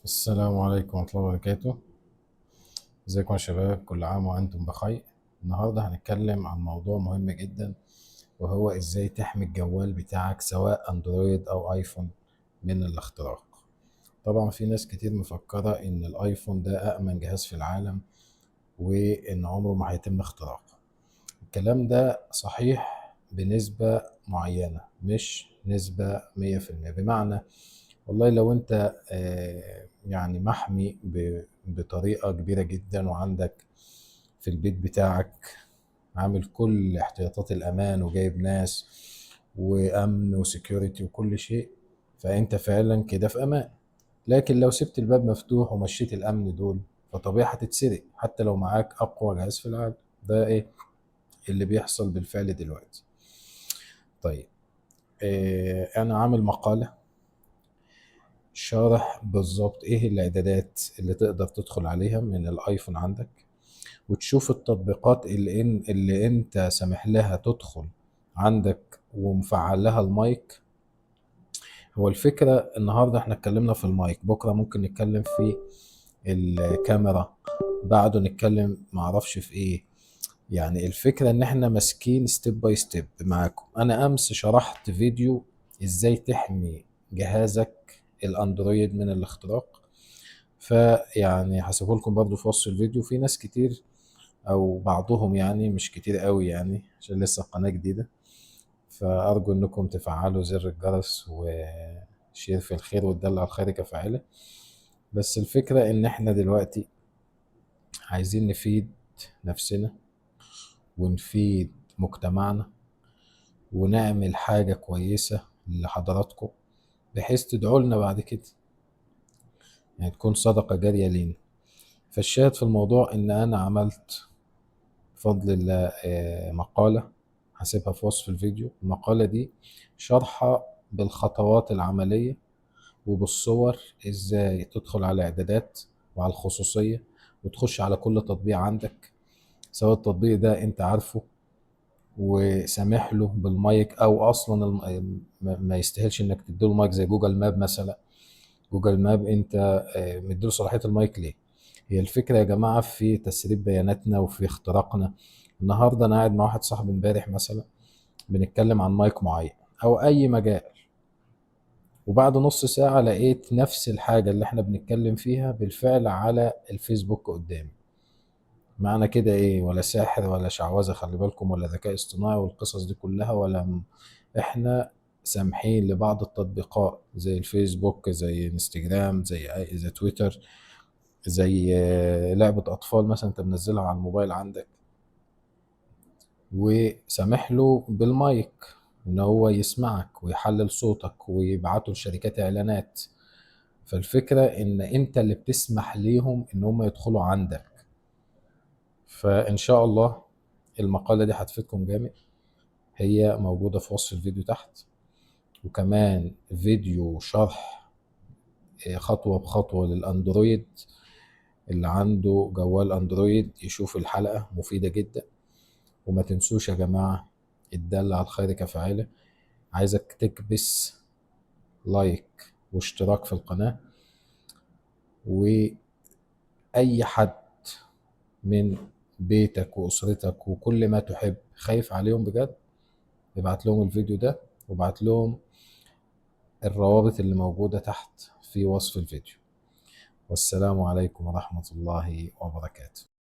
السلام عليكم ورحمة الله وبركاته. ازيكم يا شباب، كل عام وانتم بخير. النهاردة هنتكلم عن موضوع مهم جدا، وهو ازاي تحمي الجوال بتاعك سواء اندرويد او ايفون من الاختراق. طبعا في ناس كتير مفكرة ان الايفون ده امن جهاز في العالم، وان عمره ما هيتم اختراقه. الكلام ده صحيح بنسبة معينة، مش نسبة 100%. بمعنى والله لو انت يعني محمي بطريقة كبيرة جدا، وعندك في البيت بتاعك عامل كل احتياطات الأمان، وجايب ناس وأمن وسكيورتي وكل شيء، فأنت فعلا كده في أمان. لكن لو سبت الباب مفتوح ومشيت الأمن دول، فطبيعي هتتسرق حتى لو معاك أقوى جهاز في العالم. ده إيه اللي بيحصل بالفعل دلوقتي؟ طيب، أنا عامل مقالة شارح بالظبط ايه الاعدادات اللي تقدر تدخل عليها من الايفون عندك، وتشوف التطبيقات اللي انت سامح لها تدخل عندك ومفعل لها المايك. هو الفكرة النهاردة احنا اتكلمنا في المايك، بكرة ممكن نتكلم في الكاميرا، بعده نتكلم معرفش في ايه. يعني الفكرة ان احنا ماسكين ستيب باي ستيب معاكم. انا امس شرحت فيديو ازاي تحمي جهازك الاندرويد من الاختراق، فيعني هسيبه لكم برضو في وصف الفيديو. في ناس كتير او بعضهم، يعني مش كتير قوي يعني عشان لسه قناة جديدة، فارجو انكم تفعلوا زر الجرس وشير في الخير والدل على الخير كفاعله. بس الفكرة ان احنا دلوقتي عايزين نفيد نفسنا ونفيد مجتمعنا، ونعمل حاجة كويسة لحضراتكم بحيث تدعوا لنا بعد كده، يعني تكون صدقة جارية لينا. فالشاهد في الموضوع ان انا عملت بفضل الله مقالة هسيبها في وصف الفيديو. المقالة دي شرحة بالخطوات العملية وبالصور ازاي تدخل على اعدادات وعلى الخصوصية، وتخش على كل تطبيق عندك، سواء التطبيق ده انت عارفه وسامح له بالمايك، او اصلا ما يستاهلش انك تديله المايك، زي جوجل ماب مثلا. جوجل ماب انت مديله صلاحية المايك ليه؟ هي الفكرة يا جماعة في تسريب بياناتنا وفي اختراقنا. النهاردة انا قاعد مع واحد صاحبي امبارح مثلا، بنتكلم عن مايك معين او اي مجال، وبعد نص ساعة لقيت نفس الحاجة اللي احنا بنتكلم فيها بالفعل على الفيسبوك قدامي. معنى كده ايه؟ ولا ساحر ولا شعوذة، خلي بالكم، ولا ذكاء اصطناعي والقصص دي كلها، احنا سامحين لبعض التطبيقات زي الفيسبوك، زي انستجرام، زي تويتر، زي لعبة أطفال مثلا أنت منزلها على الموبايل عندك، وسامح له بالمايك إن هو يسمعك ويحلل صوتك ويبعته لشركات إعلانات. فالفكرة إن أنت اللي بتسمح ليهم إن هم يدخلوا عندك. فإن شاء الله المقالة دي هتفيدكم جامد. هي موجودة في وصف الفيديو تحت، وكمان فيديو شرح خطوة بخطوة للأندرويد. اللي عنده جوال أندرويد يشوف الحلقة، مفيدة جدا. وما تنسوش يا جماعة، الدل على الخير كفاعله. عايزك تكبس لايك واشتراك في القناة، وأي حد من بيتك وأسرتك وكل ما تحب خايف عليهم بجد، ابعت لهم الفيديو ده، وابعت لهم الروابط اللي موجودة تحت في وصف الفيديو. والسلام عليكم ورحمة الله وبركاته.